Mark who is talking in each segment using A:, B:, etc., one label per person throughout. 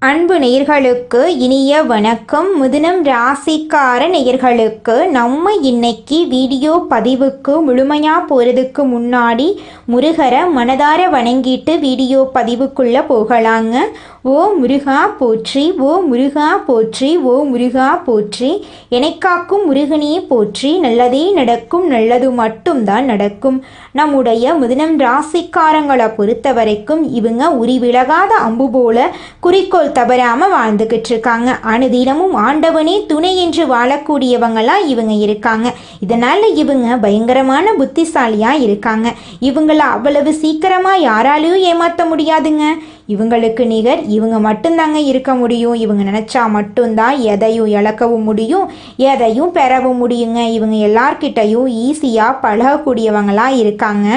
A: அன்பு நேயர்களுக்கு இனிய வணக்கம். மிதுனம் ராசிக்கார நேயர்களுக்கு நம்ம இன்னைக்கு வீடியோ பதிவுக்கு முழுமையாக போகிறதுக்கு முன்னாடி முருகரை மனதார வணங்கிட்டு வீடியோ பதிவுக்குள்ளே போகலாங்க. ஓ முருகா போற்றி, ஓ முருகா போற்றி, ஓ முருகா போற்றி, எனக்காக்கும் முருகனே போற்றி, நல்லதே நடக்கும், நல்லது மட்டும்தான் நடக்கும். நம்முடைய மிதுனம் ராசிக்காரங்களை பொறுத்த வரைக்கும் இவங்க உரிவிலகாத அம்பு போல குறிக்கோள் தவறாமல் வாழ்ந்துக்கிட்டு இருக்காங்க. அனுதினமும் ஆண்டவனே துணை என்று வாழக்கூடியவங்களா இவங்க இருக்காங்க. இதனால் இவங்க பயங்கரமான புத்திசாலியாக இருக்காங்க. இவங்கள அவ்வளவு சீக்கிரமாக யாராலையும் ஏமாற்ற முடியாதுங்க. இவங்களுக்கு நிகர் இவங்க மட்டும்தாங்க இருக்க முடியும். இவங்க நினச்சா மட்டும்தான் எதையும் இழக்கவும் முடியும், எதையும் பெறவும் முடியுங்க. இவங்க எல்லார்கிட்டையும் ஈஸியாக பழகக்கூடியவங்களாக இருக்காங்க.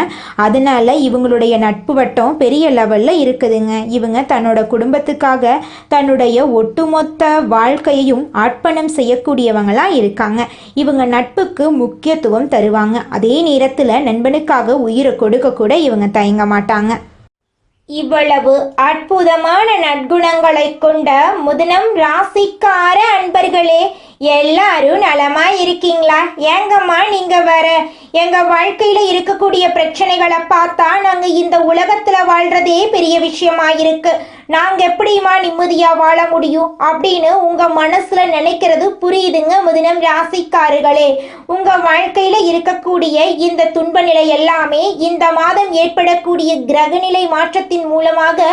A: அதனால இவங்களுடைய நட்பு வட்டம் பெரிய லெவலில் இருக்குதுங்க. இவங்க தன்னோட குடும்பத்துக்காக தன்னுடைய ஒட்டுமொத்த வாழ்க்கையையும் அர்ப்பணம் செய்யக்கூடியவங்களாக இருக்காங்க. இவங்க நட்புக்கு முக்கியத்துவம் தருவாங்க. அதே நேரத்தில் நண்பனுக்காக உயிரை கொடுக்க கூட இவங்க தயங்க மாட்டாங்க. இவ்வளவு அற்புதமான நற்குணங்களை கொண்ட மிதுனம் ராசிக்கார அன்பர்களே, எல்லாரும் நலமா இருக்கீங்களா? ஏங்கம்மா நீங்க வேற எங்க வாழ்க்கையில இருக்கக்கூடிய பிரச்சனைகளை பார்த்தா நாங்க இந்த உலகத்துல வாழ்றதே பெரிய விஷயமா இருக்கு, நாங்க எப்படிமா நிம்மதியா வாழ முடியும் அப்படின்னு உங்க மனசுல நினைக்கிறது புரியுதுங்க. மிதுனம் ராசிக்காரர்களே, உங்க வாழ்க்கையில இருக்கக்கூடிய இந்த துன்ப நிலை எல்லாமே இந்த மாதம் ஏற்படக்கூடிய கிரகநிலை மாற்றத்தின் மூலமாக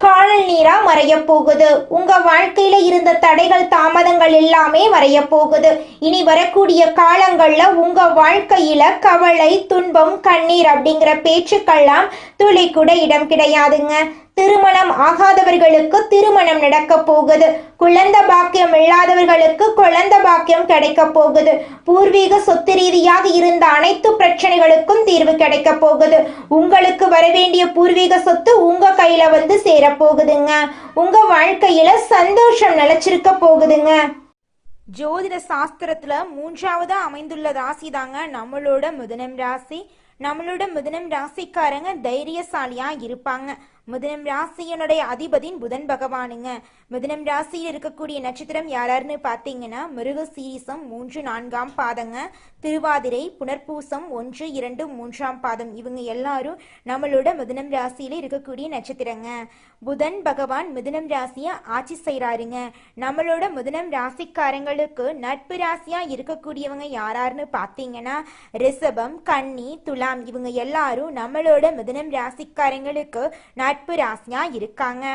A: காணல் நீரா மறைய போகுது. உங்க வாழ்க்கையில இருந்த தடைகள் தாமதங்கள் எல்லாமே மறைய போகுது. இனி வரக்கூடிய காலங்கள்ல உங்க வாழ்க்கையில கவலை, துன்பம், கண்ணீர் அப்படிங்கிற பேச்சுக்கெல்லாம் துளி கூட இடம் கிடையாதுங்க. திருமணம் ஆகாதவர்களுக்கு திருமணம் நடக்க போகுது. குழந்தை பாக்கியம் இல்லாதவர்களுக்கு குழந்தை பாக்கியம் கிடைக்க போகுது. பூர்வீக சொத்து ரீதியாக இருந்த அனைத்து பிரச்சனைகளுக்கும் தீர்வு கிடைக்க போகுது. உங்களுக்கு வரவேண்டிய பூர்வீக சொத்து உங்க கையில வந்து சேர போகுதுங்க. உங்க வாழ்க்கையில சந்தோஷம் நிலைச்சிருக்க போகுதுங்க. ஜோதிட சாஸ்திரத்துல 3ஆவதா அமைந்துள்ள ராசி தாங்க நம்மளோட மிதுனம் ராசி. நம்மளோட மிதுனம் ராசிக்காரங்க தைரியசாலியா இருப்பாங்க. மிதுனம் ராசியனுடைய அதிபதியின் புதன் பகவானுங்க. மிதுனம் ராசியில் இருக்கக்கூடிய நட்சத்திரம் யாராருன்னு பார்த்தீங்கன்னா மிருகசீரிசம் 3, 4ஆம் பாதங்க, திருவாதிரை, புனர்பூசம் 1, 2, 3ஆம் பாதம். இவங்க எல்லாரும் நம்மளோட மிதுனம் ராசியில இருக்கக்கூடிய நட்சத்திரங்க. புதன் பகவான் மிதுனம் ராசியை ஆட்சி செய்கிறாருங்க. நம்மளோட மிதுனம் ராசிக்காரங்களுக்கு நட்பு ராசியா இருக்கக்கூடியவங்க யாராருன்னு பார்த்தீங்கன்னா ரிஷபம், கன்னி, துலாம். இவங்க எல்லாரும் நம்மளோட மிதுனம் ராசிக்காரங்களுக்கு நட்பு ராசியா இருக்காங்க.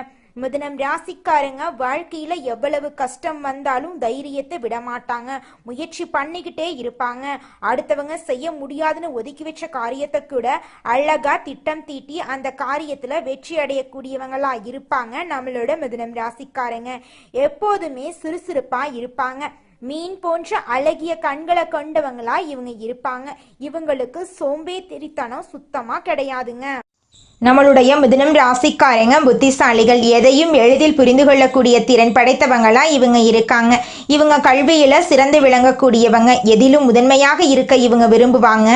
A: மிதுனம் ராசிக்காரங்க வாழ்க்கையில எவ்வளவு கஷ்டம் வந்தாலும் தைரியத்தை விடமாட்டாங்க. முயற்சி பண்ணிக்கிட்டே இருப்பாங்க. அடுத்தவங்க செய்ய முடியாதுன்னு ஒதுக்கி வச்ச காரியத்தை கூட அழகா திட்டம் தீட்டி அந்த காரியத்துல வெற்றி அடையக்கூடியவங்களா இருப்பாங்க. நம்மளோட மிதுனம் ராசிக்காரங்க எப்போதுமே சுறுசுறுப்பா இருப்பாங்க. மீன் போன்ற அழகிய கண்களை கொண்டவங்களா இவங்க இருப்பாங்க. இவங்களுக்கு சோம்பேறித்தனம் சுத்தமா கிடையாதுங்க. நம்மளுடைய மிதுனம் ராசிக்காரங்க புத்திசாலிகள். எதையும் எளிதில் புரிந்து கொள்ளக்கூடிய திறன் படைத்தவங்களா இவங்க இருக்காங்க. இவங்க கல்வியில சிறந்து விளங்கக்கூடியவங்க. எதிலும் முதன்மையாக இருக்க இவங்க விரும்புவாங்க.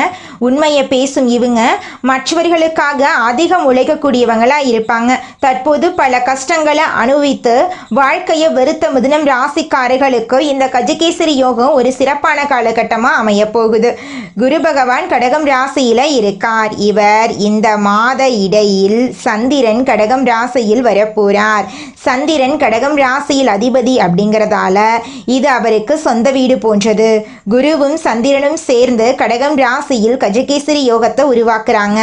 A: உண்மையை பேசும் இவங்க மற்றவர்களுக்காக அதிகம் உழைக்கக்கூடியவங்களா இருப்பாங்க. தற்போது பல கஷ்டங்களை அனுபவித்து வாழ்க்கையை வெறுத்த மிதுனம் ராசிக்காரர்களுக்கு இந்த கஜகேசரி யோகம் ஒரு சிறப்பான காலகட்டமா அமைய போகுது. குரு பகவான் கடகம் ராசியில இருக்கார். இவர் இந்த மாத இடையில் சந்திரன் கடகம் ராசியில் வரப்போறார். சந்திரன் கடகம் ராசியில் அதிபதி அப்படிங்கிறதால இது அவருக்கு சொந்த வீடு போன்றது. குருவும் சந்திரனும் சேர்ந்து கடகம் ராசியில் கஜகேசரி யோகத்தை உருவாக்குறாங்க.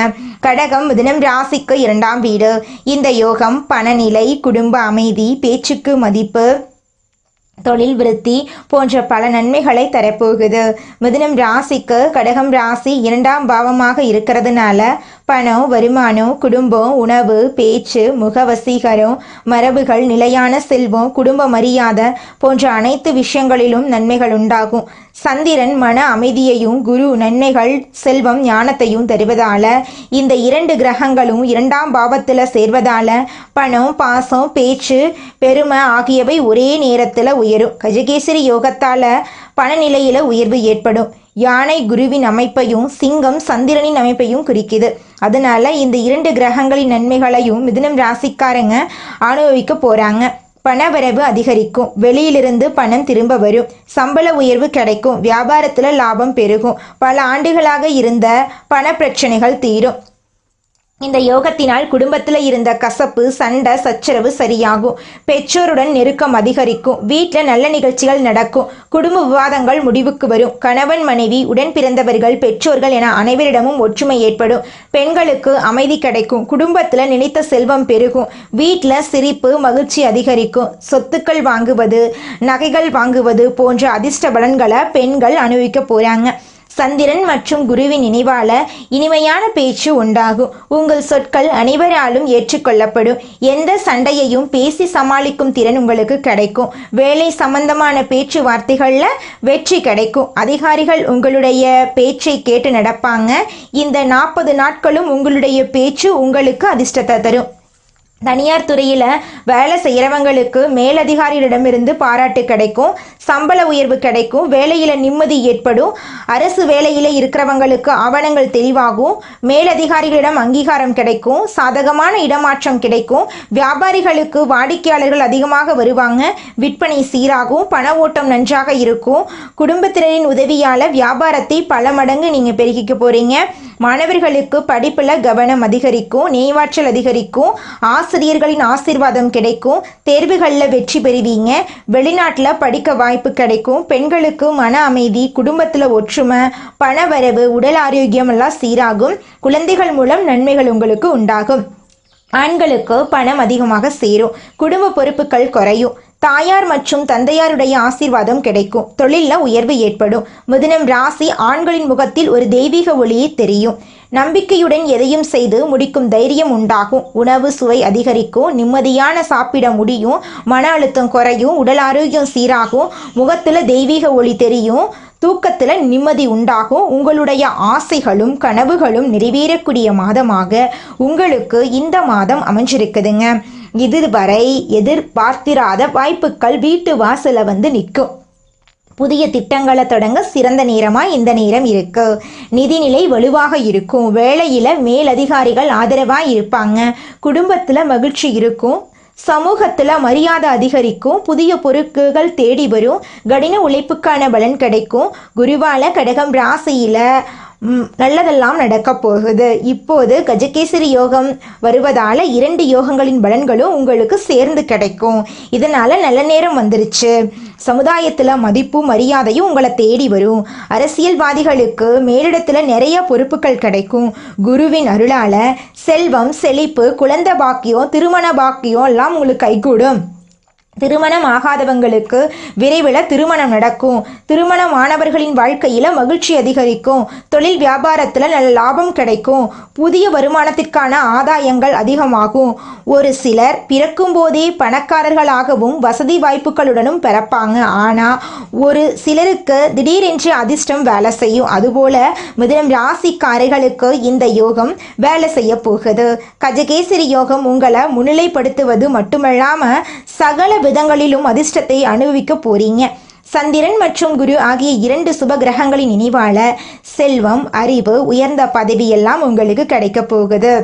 A: கடகம் மிதுனம் ராசிக்கு 2ஆம் வீடு. இந்த யோகம் பணநிலை, குடும்ப அமைதி, பேச்சுக்கு மதிப்பு, தொழில் விருத்தி போன்ற பல நன்மைகளை தரப்போகுது. மிதுனம் ராசிக்கு கடகம் ராசி 2ஆம் பாவமாக இருக்கிறதுனால பணம், வருமானம், குடும்பம், உணவு, பேச்சு, முகவசீகரம், மரபுகள், நிலையான செல்வம், குடும்ப மரியாதை போன்ற அனைத்து விஷயங்களிலும் நன்மைகள் உண்டாகும். சந்திரன் மன அமைதியையும், குரு நன்மைகள், செல்வம், ஞானத்தையும் தருவதால இந்த 2 கிரகங்களும் 2ஆம் பாவத்தில் சேர்வதால பணம், பாசம், பேச்சு, பெருமை ஆகியவை ஒரே நேரத்தில் உயரும். கஜகேசரி யோகத்தால் பணநிலையில் உயர்வு ஏற்படும். யானை குருவின் அமைப்பையும் சிங்கம் சந்திரனின் அமைப்பையும் குறிக்குது. அதனால இந்த 2 கிரகங்களின் நன்மைகளையும் மிதுனம் ராசிக்காரங்க அனுபவிக்க போறாங்க. பணவரவு அதிகரிக்கும், வெளியிலிருந்து பணம் திரும்ப வரும், சம்பள உயர்வு கிடைக்கும், வியாபாரத்தில் லாபம் பெருகும், பல ஆண்டுகளாக இருந்த பண பிரச்சனைகள் தீரும். இந்த யோகத்தினால் குடும்பத்தில் இருந்த கசப்பு, சண்டை, சச்சரவு சரியாகும், பெற்றோருடன் நெருக்கம் அதிகரிக்கும், வீட்டில் நல்ல நிகழ்ச்சிகள் நடக்கும், குடும்ப விவாதங்கள் முடிவுக்கு வரும், கணவன், மனைவி, உடன் பிறந்தவர்கள், பெற்றோர்கள் என அனைவரிடமும் ஒற்றுமை ஏற்படும், பெண்களுக்கு அமைதி கிடைக்கும், குடும்பத்தில் நினைத்த செல்வம் பெருகும், வீட்டில் சிரிப்பு, மகிழ்ச்சி அதிகரிக்கும், சொத்துக்கள் வாங்குவது, நகைகள் வாங்குவது போன்ற அதிர்ஷ்ட பலன்களை பெண்கள் அனுபவிக்க போறாங்க. சந்திரன் மற்றும் குருவின் நினைவால இனிமையான பேச்சு உண்டாகும். உங்கள் சொற்கள் அனைவராலும் ஏற்றுக்கொள்ளப்படும். எந்த சண்டையையும் பேசி சமாளிக்கும் திறன் உங்களுக்கு கிடைக்கும். வேலை சம்பந்தமான பேச்சுவார்த்தைகளில் வெற்றி கிடைக்கும். அதிகாரிகள் உங்களுடைய பேச்சை கேட்டு நடப்பாங்க. இந்த 40 நாட்களும் உங்களுடைய பேச்சு உங்களுக்கு அதிர்ஷ்டத்தை தரும். தனியார் துறையில் வேலை செய்கிறவங்களுக்கு மேலதிகாரிகளிடமிருந்து பாராட்டு கிடைக்கும், சம்பள உயர்வு கிடைக்கும், வேலையில் நிம்மதி ஏற்படும். அரசு வேலையில் இருக்கிறவங்களுக்கு ஆவணங்கள் தெளிவாகும், மேலதிகாரிகளிடம் அங்கீகாரம் கிடைக்கும், சாதகமான இடமாற்றம் கிடைக்கும். வியாபாரிகளுக்கு வாடிக்கையாளர்கள் அதிகமாக வருவாங்க, விற்பனை சீராகும், பண ஓட்டம் நன்றாக இருக்கும். குடும்பத்தினரின் உதவியால் வியாபாரத்தை பல மடங்கு நீங்கள் பெருகிக்க போகிறீங்க. மாணவர்களுக்கு படிப்பில் கவனம் அதிகரிக்கும், நினைவாற்றல் அதிகரிக்கும், ஆசிரியர்களின் ஆசீர்வாதம் கிடைக்கும், தேர்வுகளில் வெற்றி பெறுவீங்க, வெளிநாட்டில் படிக்க வாய்ப்பு கிடைக்கும். பெண்களுக்கு மன அமைதி, குடும்பத்தில் ஒற்றுமை, பணவரவு, உடல் ஆரோக்கியம் எல்லாம் சீராகும். குழந்தைகள் மூலம் நன்மைகள் உங்களுக்கு உண்டாகும். ஆண்களுக்கு பணம் அதிகமாக சேரும், குடும்ப பொறுப்புகள் குறையும், தாயார் மற்றும் தந்தையாருடைய ஆசீர்வாதம் கிடைக்கும், தொழிலில் உயர்வு ஏற்படும். மிதுனம் ராசி ஆண்களின் முகத்தில் ஒரு தெய்வீக ஒளியை தெரியும். நம்பிக்கையுடன் எதையும் செய்து முடிக்கும் தைரியம் உண்டாகும். உணவு சுவை அதிகரிக்கும், நிம்மதியான சாப்பிட முடியும், மன அழுத்தம் குறையும், உடல் ஆரோக்கியம் சீராகும், முகத்தில் தெய்வீக ஒளி தெரியும், தூக்கத்தில் நிம்மதி உண்டாகும். உங்களுடைய ஆசைகளும் கனவுகளும் நிறைவேறக்கூடிய மாதமாக உங்களுக்கு இந்த மாதம் அமைஞ்சிருக்குதுங்க. இதுவரை எதிர்பார்த்திராத வாய்ப்புகள் வீட்டு வாசல நிற்கும். புதிய திட்டங்களை தொடங்க சிறந்த நேரமாக இந்த நேரம் இருக்கு. நிதிநிலை வலுவாக இருக்கும். வேலையில் மேலதிகாரிகள் ஆதரவாக இருப்பாங்க. குடும்பத்தில் மகிழ்ச்சி இருக்கும். சமூகத்தில் மரியாதை அதிகரிக்கும். புதிய பொறுப்புகள் தேடி வரும். கடின உழைப்புக்கான பலன் கிடைக்கும். குருவால கடகம் ராசியில் நல்லதெல்லாம் நடக்க போகுது. இப்போது கஜகேசரி யோகம் வருவதால் 2 யோகங்களின் பலன்களும் உங்களுக்கு சேர்ந்து கிடைக்கும். இதனால் நல்ல நேரம் வந்துருச்சு. சமுதாயத்தில் மதிப்பு மரியாதையும் உங்களை தேடி வரும். அரசியல்வாதிகளுக்கு மேலிடத்தில் நிறைய பொறுப்புகள் கிடைக்கும். குருவின் அருளால் செல்வம், செழிப்பு, குழந்தை பாக்கியம், திருமண பாக்கியம் எல்லாம் உங்களுக்கு கைகூடும். திருமணம் ஆகாதவங்களுக்கு விரைவில் திருமணம் நடக்கும். திருமணமானவர்களின் வாழ்க்கையில் மகிழ்ச்சி அதிகரிக்கும். தொழில் வியாபாரத்தில் நல்ல லாபம் கிடைக்கும். புதிய வருமானத்திற்கான ஆதாயங்கள் அதிகமாகும். ஒரு சிலர் பிறக்கும் போதே பணக்காரர்களாகவும் வசதி வாய்ப்புகளுடனும் பிறப்பாங்க. ஆனால் ஒரு சிலருக்கு திடீரென்று அதிர்ஷ்டம் வேலை செய்யும். அதுபோல மிதுனம் ராசிக்காரர்களுக்கு இந்த யோகம் வேலை செய்ய போகுது. கஜகேசரி யோகம் உங்களை முன்னிலைப்படுத்துவது மட்டுமல்லாமல் சகல விதங்களிலும் அதிர்ஷ்டத்தை அனுபவிக்க போறீங்க. சந்திரன் மற்றும் குரு ஆகிய 2 சுப கிரகங்களின் நினைவால செல்வம், அறிவு, உயர்ந்த பதவி எல்லாம் உங்களுக்கு கிடைக்க போகுது.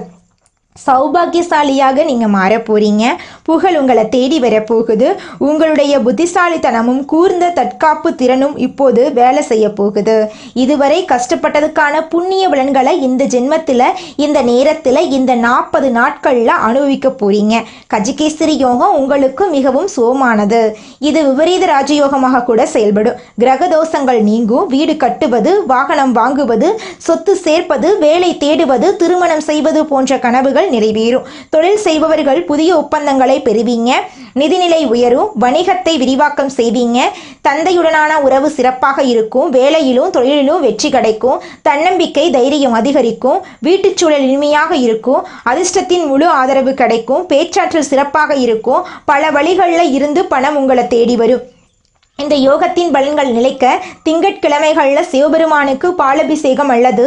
A: சௌபாகியசாலியாக நீங்கள் மாற போறீங்க. புகழ் உங்களை தேடி வரப்போகுது. உங்களுடைய புத்திசாலித்தனமும் கூர்ந்த தற்காப்பு திறனும் இப்போது வேலை செய்ய போகுது. இதுவரை கஷ்டப்பட்டதுக்கான புண்ணிய பலன்களை இந்த ஜென்மத்தில், இந்த நேரத்தில், இந்த 40 நாட்களில் அனுபவிக்க போறீங்க. கஜகேசரி யோகம் உங்களுக்கு மிகவும் சுகமானது. இது விபரீத ராஜயோகமாக கூட செயல்படும். கிரக தோஷங்கள் நீங்கும். வீடு கட்டுவது, வாகனம் வாங்குவது, சொத்து சேர்ப்பது, வேலை தேடுவது, திருமணம் செய்வது போன்ற கனவுகள் நிறைவேறும். தொழில் செய்பவர்கள் புதிய ஒப்பந்தங்களை பெறுவீங்க. நிதிநிலை உயரும். வணிகத்தை விரிவாக்கம் செய்வீங்க. தந்தையுடனான உறவு சிறப்பாக இருக்கும். வேலையிலும் தொழிலிலும் வெற்றி கிடைக்கும். தன்னம்பிக்கை, தைரியம் அதிகரிக்கும். வீட்டுச்சூழல் இனிமையாக இருக்கும். அதிர்ஷ்டத்தின் முழு ஆதரவு கிடைக்கும். பேச்சாற்றல் சிறப்பாக இருக்கும். பல வழிகளில் இருந்து பணம் உங்களை தேடி வரும். இந்த யோகத்தின் பலன்கள் நிலைக்க திங்கட்கிழமைகளில் சிவபெருமானுக்கு பாலபிஷேகம் அல்லது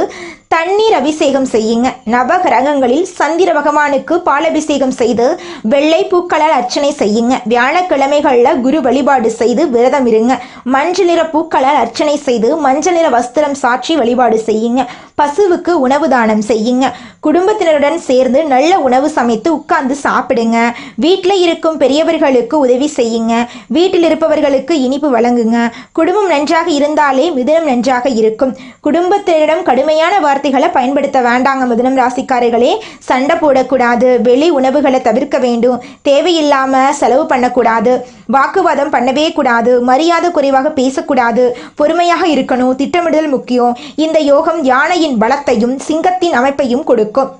A: தண்ணீர் அபிஷேகம் செய்யுங்க. நவகிரகங்களில் சந்திர பகவானுக்கு பாலபிஷேகம் செய்து வெள்ளை பூக்களால் அர்ச்சனை செய்யுங்க. வியாழக்கிழமைகளில் குரு வழிபாடு செய்து விரதம் இருங்க. மஞ்சள் நிற பூக்களால் அர்ச்சனை செய்து மஞ்சள் நிற வஸ்திரம் சாற்றி வழிபாடு செய்யுங்க. பசுவுக்கு உணவு தானம் செய்யுங்க. குடும்பத்தினருடன் சேர்ந்து நல்ல உணவு சமைத்து உட்கார்ந்து சாப்பிடுங்க. வீட்டில் இருக்கும் பெரியவர்களுக்கு உதவி செய்யுங்க. வீட்டில் இருப்பவர்களுக்கு இனிப்பு வழங்குங்க. குடும்பம் நன்றாக இருந்தாலே மிதுனம் நன்றாக இருக்கும். குடும்பத்தினரிடம் கடுமையான வார்த்தைகளை பயன்படுத்த வேண்டாங்க. மிதுனம் ராசிக்காரர்களே, சண்டை போடக்கூடாது. வெளி உணவுகளை தவிர்க்க வேண்டும். தேவையில்லாமல் செலவு பண்ணக்கூடாது. வாக்குவாதம் பண்ணவே கூடாது. மரியாதை குறைவாக பேசக்கூடாது. பொறுமையாக இருக்கணும். திட்டமிடுதல் முக்கியம். இந்த யோகம் யானையின் பலத்தையும் சிங்கத்தின் அமைப்பையும் கொடுக்கும்.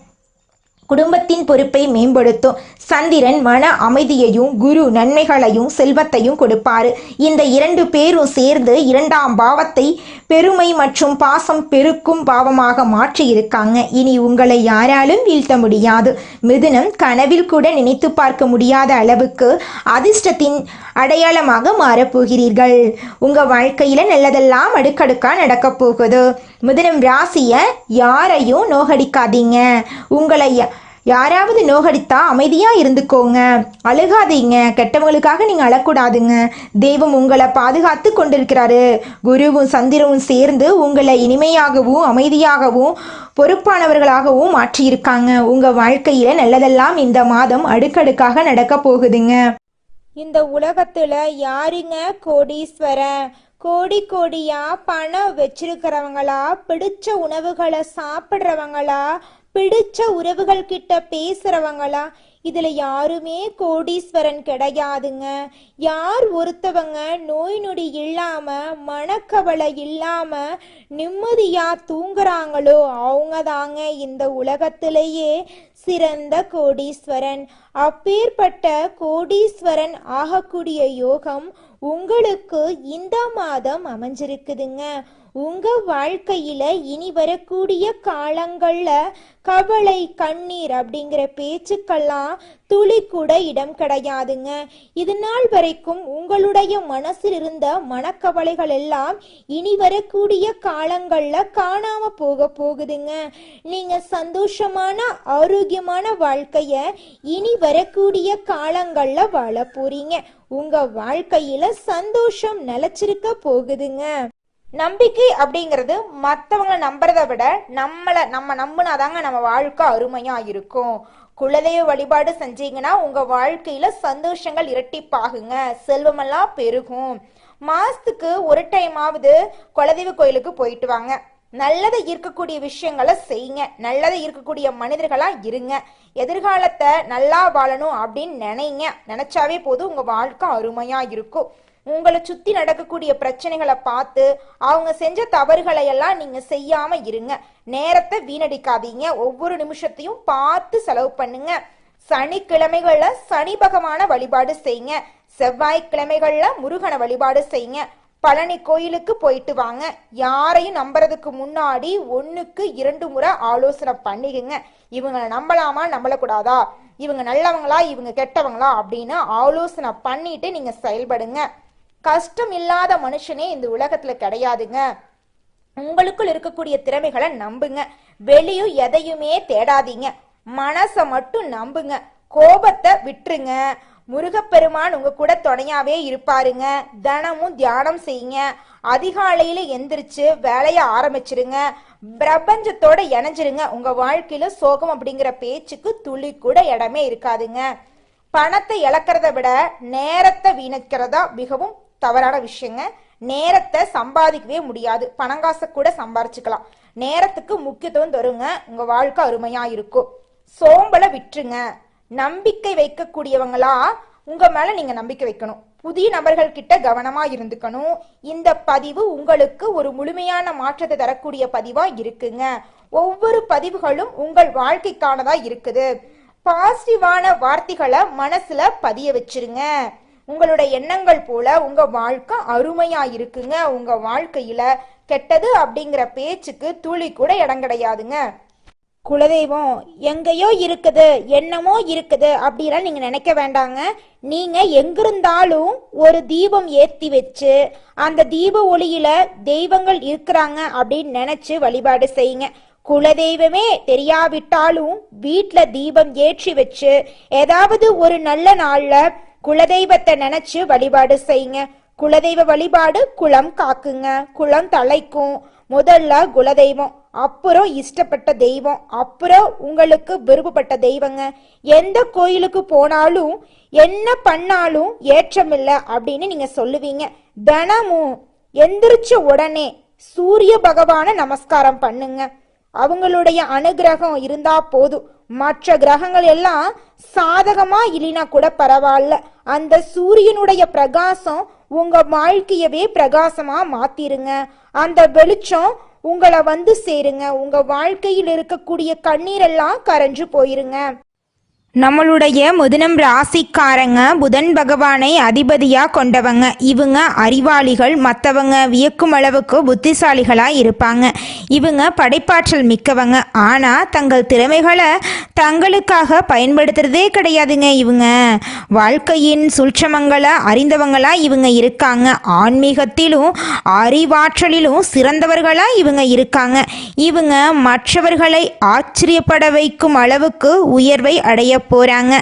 A: குடும்பத்தின் பொறுப்பை மேம்படுத்தும். சந்திரன் மன அமைதியையும் குரு நன்மைகளையும் செல்வத்தையும் கொடுப்பாரு. இந்த 2 பேரும் சேர்ந்து 2ஆம் பாவத்தை பெருமை மற்றும் பாசம் பெருக்கும் பாவமாக மாற்றி இருக்காங்க. இனி உங்களை யாராலும் வீழ்த்த முடியாது. மிதுனம் கனவில் கூட நினைத்து பார்க்க முடியாத அளவுக்கு அதிர்ஷ்டத்தின் அடையாளமாக மாறப்போகிறீர்கள். உங்க வாழ்க்கையில நல்லதெல்லாம் அடுக்கடுக்கா நடக்க போகுது. மிதுனம் ராசியை யாரையும் நோகடிக்காதீங்க. உங்களை யாராவது நோகடித்தா அமைதியாக இருந்துக்கோங்க. அழுகாதீங்க. கெட்டவங்களுக்காக நீங்கள் அழக்கூடாதுங்க. தெய்வம் உங்களை பாதுகாத்து கொண்டிருக்கிறாரு. குருவும் சந்திரவும் சேர்ந்து உங்களை இனிமையாகவும் அமைதியாகவும் பொறுப்பானவர்களாகவும் மாற்றியிருக்காங்க. உங்கள் வாழ்க்கையில் நல்லதெல்லாம் இந்த மாதம் அடுக்கடுக்காக நடக்க போகுதுங்க.
B: இந்த உலகத்துல யாருங்க கோடீஸ்வரன்? கோடி கோடியா பணம் வச்சிருக்கிறவங்களா, பிடிச்ச உணவுகளை சாப்பிட்றவங்களா, பிடிச்ச உறவுகள் கிட்ட பேசுறவங்களா? இதுல யாருமே கோடீஸ்வரன் கிடையாதுங்க. யார் ஒருத்தவங்க நோய் நொடி இல்லாம மனக்கவலை இல்லாம நிம்மதியா தூங்குறாங்களோ அவங்க தாங்க இந்த உலகத்திலேயே சிறந்த கோடீஸ்வரன். அப்பேற்பட்ட கோடீஸ்வரன் ஆகக்கூடிய யோகம் உங்களுக்கு இந்த மாதம் அமைஞ்சிருக்குதுங்க. உங்க வாழ்க்கையில இனி வரக்கூடிய காலங்கள்ல கவலை கண்ணீர் அப்படிங்கிற பேச்சுக்கெல்லாம் துளி கூட இடம் கிடையாதுங்க. இது நாள் வரைக்கும் உங்களுடைய மனசில் இருந்த மனக்கவலைகள் எல்லாம் இனி வரக்கூடிய காலங்கள்ல காணாம போகுதுங்க. நீங்க சந்தோஷமான ஆரோக்கியமான வாழ்க்கைய இனி வரக்கூடிய காலங்கள்ல வாழ போறீங்க. உங்க வாழ்க்கையில சந்தோஷம் நிலைச்சிருக்க போகுதுங்க. நம்பிக்கை அப்படிங்கிறது மற்றவங்களை நம்புறதை விட நம்ம நம்பினாதாங்க நம்ம வாழ்க்கை அருமையா இருக்கும். குலதெய்வ வழிபாடு செஞ்சீங்கன்னா உங்க வாழ்க்கையில சந்தோஷங்கள் இரட்டிப்பாகுங்க. செல்வமெல்லாம் பெருகும். மாசத்துக்கு ஒரு டைமாவது குலதெய்வ கோயிலுக்கு போயிட்டு வாங்க. நல்லதை இருக்கக்கூடிய விஷயங்களை செய்யுங்க. நல்லதை இருக்கக்கூடிய மனிதர்களா இருங்க. எதிர்காலத்தை நல்லா வாழணும் அப்படின்னு நினைச்சாவே போதும். உங்க வாழ்க்கை அருமையா இருக்கும். உங்களை சுத்தி நடக்கக்கூடிய பிரச்சனைகளை பார்த்து அவங்க செஞ்ச தவறுகளை எல்லாம் நீங்க செய்யாம இருங்க. நேரத்தை வீணடிக்காதீங்க. ஒவ்வொரு நிமிஷத்தையும் பார்த்து செலவு பண்ணுங்க. சனிக்கிழமைகள்ல சனி பகவான வழிபாடு செய்யுங்க. செவ்வாய்க்கிழமைகள்ல முருகனை வழிபாடு செய்யுங்க. பழனி கோயிலுக்கு போயிட்டு வாங்க. யாரையும் நம்புறதுக்கு முன்னாடி 1க்கு 2 முறை ஆலோசனை பண்ணிக்குங்க. இவங்களை நம்பலாமா நம்பலக்கூடாதா, இவங்க நல்லவங்களா இவங்க கெட்டவங்களா அப்படின்னு ஆலோசனை பண்ணிட்டு நீங்க செயல்படுங்க. கஷ்டம் இல்லாத மனுஷனே இந்த உலகத்துல கிடையாதுங்க. உங்களுக்குள் இருக்கக்கூடிய திறமைகளை நம்புங்க. வெளியும் எதையுமே தேடாதீங்க. மனசை மட்டும் நம்புங்க. கோபத்தை விட்டுருங்க. முருகப்பெருமான் உங்க கூட துணையாவே இருப்பாருங்க. தினமும் தியானம் செய்யுங்க. அதிகாலையில எந்திரிச்சு வேலைய ஆரம்பிச்சிருங்க. பிரபஞ்சத்தோட இணைஞ்சிருங்க. உங்க வாழ்க்கையில சோகம் அப்படிங்கிற பேச்சுக்கு துளி கூட இடமே இருக்காதுங்க. பணத்தை இழக்கிறத விட நேரத்தை வீணக்கிறதா மிகவும் தவறான விஷயங்க. நேரத்தை சம்பாதிக்கவே முடியாது. பணங்காசை கூட சம்பாரிச்சுக்கலாம். நேரத்துக்கு முக்கியத்துவம் தருங்க. உங்க வாழ்க்கை அருமையா இருக்கும். சோம்பலை விட்டுருங்க. நம்பிக்கை வைக்கக்கூடியவங்களா உங்க மேல நீங்க நம்பிக்கை வைக்கணும். புதிய நபர்கள் கிட்ட கவனமா இருந்துக்கணும். இந்த பதிவு உங்களுக்கு ஒரு முழுமையான மாற்றத்தை தரக்கூடிய பதிவா இருக்குங்க. ஒவ்வொரு பதிவுகளும் உங்கள் வாழ்க்கைக்கானதா இருக்குது. பாசிட்டிவான வார்த்தைகளை மனசுல பதிய வச்சிருங்க. உங்களுடைய எண்ணங்கள் போல உங்க வாழ்க்கை அருமையா இருக்குங்க. உங்க வாழ்க்கையில கெட்டது அப்படிங்கிற பேச்சுக்கு துளி கூட இடம் கிடையாதுங்க. குலதெய்வம் எங்கேயோ இருக்குது, என்னமோ இருக்குது அப்படிலாம் நீங்க நினைக்க வேண்டாங்க. நீங்க எங்கிருந்தாலும் ஒரு தீபம் ஏத்தி வச்சு அந்த தீப ஒளியில தெய்வங்கள் இருக்கிறாங்க அப்படின்னு நினைச்சு வழிபாடு செய்யுங்க. குலதெய்வமே தெரியாவிட்டாலும் வீட்ல தீபம் ஏற்றி வச்சு ஏதாவது ஒரு நல்ல நாள்ல குலதெய்வத்தை நினைச்சு வழிபாடு செய்யுங்க. குலதெய்வ வழிபாடு குலம் காக்குங்க, குலம் தலைக்கும். முதல்ல குலதெய்வம், அப்புறம் இஷ்டப்பட்ட தெய்வம், அப்புறம் உங்களுக்கு விருப்பப்பட்ட தெய்வங்க. எந்த கோயிலுக்கு போனாலும் என்ன பண்ணாலும் ஏற்றமில்ல அப்படின்னு நீங்க சொல்லுவீங்க. தினமும் எந்திரிச்ச உடனே சூரிய பகவான நமஸ்காரம் பண்ணுங்க. அவங்களுடைய அனுகிரகம் இருந்தா போதும். மற்ற கிரகங்கள் எல்லாம் சாதகமா இல்லைனா கூட பரவாயில்ல, அந்த சூரியனுடைய பிரகாசம் உங்க வாழ்க்கையவே பிரகாசமா மாத்திருங்க. அந்த வெளிச்சம் உங்களை வந்து சேருங்க. உங்க வாழ்க்கையில் இருக்கக்கூடிய கண்ணீரெல்லாம் கரைஞ்சு போயிருங்க.
A: நம்மளுடைய மிதுனம் ராசிக்காரங்க புதன் பகவானை அதிபதியாக கொண்டவங்க. இவங்க அறிவாளிகள், மற்றவங்க வியக்கும் அளவுக்கு புத்திசாலிகளாக இருப்பாங்க. இவங்க படைப்பாற்றல் மிக்கவங்க. ஆனால் தங்கள் திறமைகளை தங்களுக்காக பயன்படுத்துறதே கிடையாதுங்க. இவங்க வாழ்க்கையின் சூட்சமங்களை அறிந்தவங்களாக இவங்க இருக்காங்க. ஆன்மீகத்திலும் அறிவாற்றலிலும் சிறந்தவர்களாக இவங்க இருக்காங்க. இவங்க மற்றவர்களை ஆச்சரியப்பட வைக்கும் அளவுக்கு உயர்வை அடைய போறாங்க.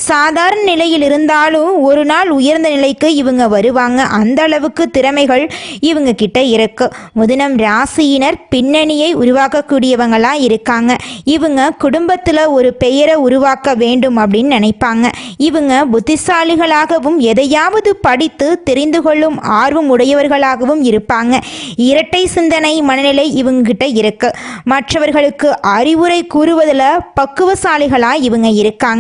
A: சாதாரண நிலையில் இருந்தாலும் ஒரு நாள் உயர்ந்த நிலைக்கு இவங்க வருவாங்க. அந்த அளவுக்கு திறமைகள் இவங்க கிட்ட இருக்கு. மிதுனம் ராசியினர் பின்னணியை உருவாக்கக்கூடியவங்களா இருக்காங்க. இவங்க குடும்பத்துல ஒரு பெயரை உருவாக்க வேண்டும் அப்படின்னு நினைப்பாங்க. இவங்க புத்திசாலிகளாகவும் எதையாவது படித்து தெரிந்து கொள்ளும் ஆர்வம் உடையவர்களாகவும் இருப்பாங்க. இரட்டை சிந்தனை மனநிலை இவங்க கிட்ட இருக்கு. மற்றவர்களுக்கு அறிவுரை கூறுவதில் பக்குவசாலிகளா இவங்க இருக்காங்க.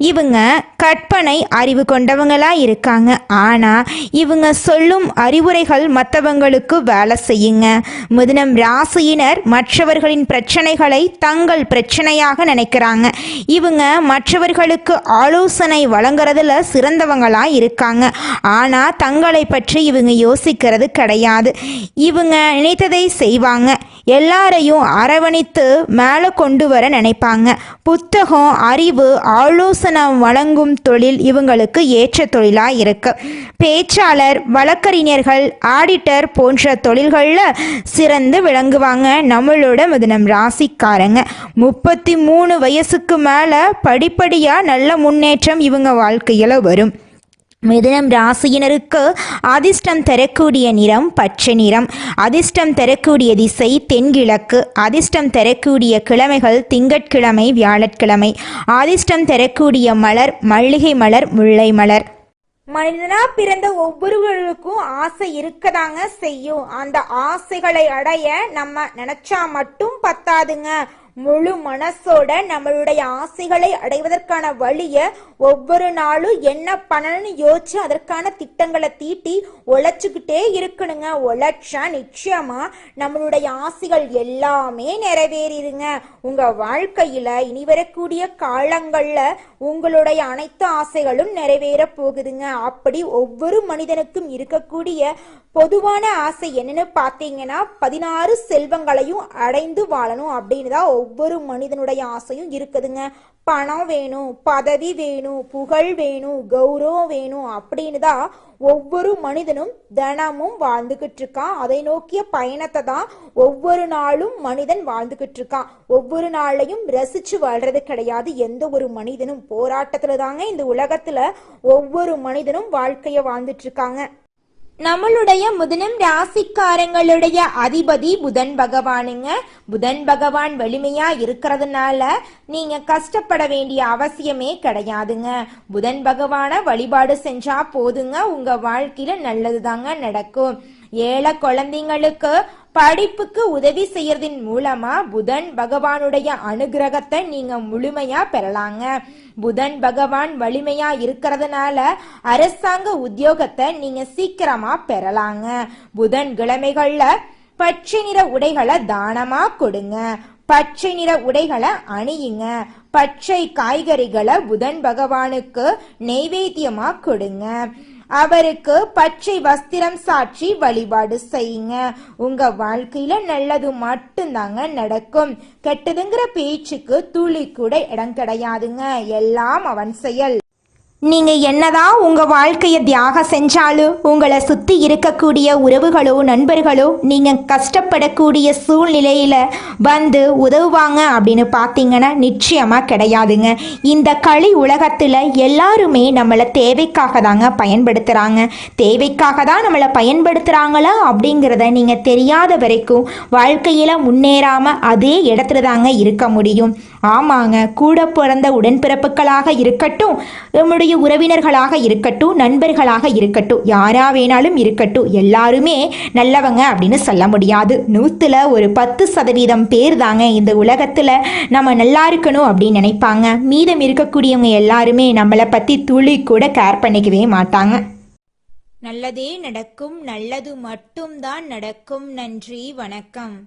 A: இவங்க கற்பனை அறிவு கொண்டவங்களா இருக்காங்க. ஆனா இவங்க சொல்லும் அறிவுரைகள் மற்றவங்களுக்கு வேலை செய்யுங்க. மிதுனம் ராசியினர் மற்றவர்களின் பிரச்சனைகளை தங்கள் பிரச்சனையாக நினைக்கிறாங்க. இவங்க மற்றவர்களுக்கு ஆலோசனை வழங்குறதுல சிறந்தவங்களா இருக்காங்க. ஆனா தங்களை பற்றி இவங்க யோசிக்கிறது கிடையாது. இவங்க நினைத்ததை செய்வாங்க. எல்லாரையும் அரவணைத்து மேலே கொண்டு வர நினைப்பாங்க. புத்தகம், அறிவு, ஆலோசனை வழங்கும் தொழில் இவங்களுக்கு ஏற்ற தொழிலாக இருக்கு. பேச்சாளர், வழக்கறிஞர்கள், ஆடிட்டர் போன்ற தொழில்களில் சிறந்து விளங்குவாங்க நம்மளோட மிதுனம் ராசிக்காரங்க. 33 வயசுக்கு மேலே படிப்படியாக நல்ல முன்னேற்றம் இவங்க வாழ்க்கையில் வரும். மிதுனம் ராசியினருக்கு அதிர்ஷ்டம் தரக்கூடிய நிறம் பச்சை நிறம். அதிர்ஷ்டம் தரக்கூடிய திசை தென்கிழக்கு. அதிர்ஷ்டம் தரக்கூடிய கிழமைகள் திங்கட்கிழமை, வியாழக்கிழமை. அதிர்ஷ்டம் தரக்கூடிய மலர் மல்லிகை மலர், முல்லை மலர்.
B: மனிதனா பிறந்த ஒவ்வொருவருக்கும் ஆசை இருக்கதாங்க செய்யும். அந்த ஆசைகளை அடைய நம்ம நினைச்சா மட்டும் பத்தாதுங்க. முழு மனசோட நம்மளுடைய ஆசைகளை அடைவதற்கான வழியை ஒவ்வொரு நாளும் என்ன பண்ணணும்னு யோசிச்சு அதற்கான திட்டங்களை தீட்டி உழைச்சுக்கிட்டே இருக்கணுங்க. உழைச்சா நிச்சயமா நம்மளுடைய ஆசைகள் எல்லாமே நிறைவேறிடுங்க. உங்க வாழ்க்கையில இனி வரக்கூடிய காலங்கள்ல உங்களுடைய அனைத்து ஆசைகளும் நிறைவேற போகுதுங்க. அப்படி ஒவ்வொரு மனிதனுக்கும் இருக்கக்கூடிய பொதுவான ஆசை என்னன்னு பார்த்தீங்கன்னா 16 செல்வங்களையும் அடைந்து வாழணும் அப்படின்னு தான் ஒவ்வொரு மனிதனுடைய ஆசையும் இருக்குதுங்க. பணம் வேணும், பதவி வேணும், புகழ் வேணும், கௌரவம் வேணும் அப்படின்னு தான் ஒவ்வொரு மனிதனும் தினமும் வாழ்ந்துகிட்டு இருக்கான். அதை நோக்கிய பயணத்தை தான் ஒவ்வொரு நாளும் மனிதன் வாழ்ந்துகிட்டு இருக்கான். ஒவ்வொரு நாளையும் ரசிச்சு வாழ்றது கிடையாது எந்த ஒரு மனிதனும். போராட்டத்துல தாங்க இந்த உலகத்துல ஒவ்வொரு மனிதனும் வாழ்க்கைய வாழ்ந்துட்டு இருக்காங்க. நம்மளுடைய மிதுனம் ராசிக்காரங்களுடைய அதிபதி புதன் பகவானுங்க. புதன் பகவான் வலிமையா இருக்கிறதுனால நீங்க கஷ்டப்பட வேண்டிய அவசியமே கிடையாதுங்க. புதன் பகவான வழிபாடு செஞ்சா போதுங்க, உங்க வாழ்க்கையில நல்லதுதாங்க நடக்கும். ஏழை குழந்தைங்களுக்கு படிப்புக்கு உதவி செய்யறதின் மூலமா புதன் பகவானுடைய அனுகிரகத்தை நீங்க முழுமையா பெறலாங்க. புதன் பகவான் வலிமையா இருக்கிறதுனால அரசாங்க உத்தியோகத்தை நீங்க சீக்கிரமா பெறலாங்க. புதன் கிழமைகள்ல பச்சை நிற உடைகளை தானமா கொடுங்க. பச்சை நிற உடைகளை அணியுங்க. பச்சை காய்கறிகளை புதன் பகவானுக்கு நெய்வேத்தியமா கொடுங்க. அவருக்கு பச்சை வஸ்திரம் சாற்றி வழிபாடு செய்யுங்க. உங்க வாழ்க்கையில நல்லது மட்டும்தாங்க நடக்கும். கெட்டதுங்கிற பேச்சுக்கு துளி கூட இடம் கிடையாதுங்க. எல்லாம் அவன் செயல்.
A: நீங்க என்னதான் உங்க வாழ்க்கையை தியாகம் செஞ்சாலும் உங்களை சுத்தி இருக்கக்கூடிய உறவுகளோ நண்பர்களோ நீங்க கஷ்டப்படக்கூடிய சூழ்நிலையில வந்து உதவுவாங்க அப்படின்னு பார்த்தீங்கன்னா நிச்சயமா கிடையாதுங்க. இந்த களி உலகத்துல எல்லாருமே நம்மளை தேவைக்காக தாங்க பயன்படுத்துறாங்க. தேவைக்காக தான் நம்மளை பயன்படுத்துறாங்களா அப்படிங்கிறத நீங்க தெரியாத வரைக்கும் வாழ்க்கையில முன்னேறாம அதே இடத்துல தாங்க இருக்க முடியும். ஆமாங்க, கூட பிறந்த உடன்பிறப்புகளாக இருக்கட்டும், நம்முடைய உறவினர்களாக இருக்கட்டும், நண்பர்களாக இருக்கட்டும், யாரா வேணாலும் இருக்கட்டும், எல்லாருமே நல்லவங்க அப்படின்னு சொல்ல முடியாது. 100ல் ஒரு 10% பேர் தாங்க இந்த உலகத்தில் நம்ம நல்லா இருக்கணும் அப்படின்னு நினைப்பாங்க. மீதம் இருக்கக்கூடியவங்க எல்லாருமே நம்மளை பற்றி துளி கூட கேர் பண்ணிக்கவே மாட்டாங்க.
B: நல்லதே நடக்கும், நல்லது மட்டும்தான் நடக்கும். நன்றி, வணக்கம்.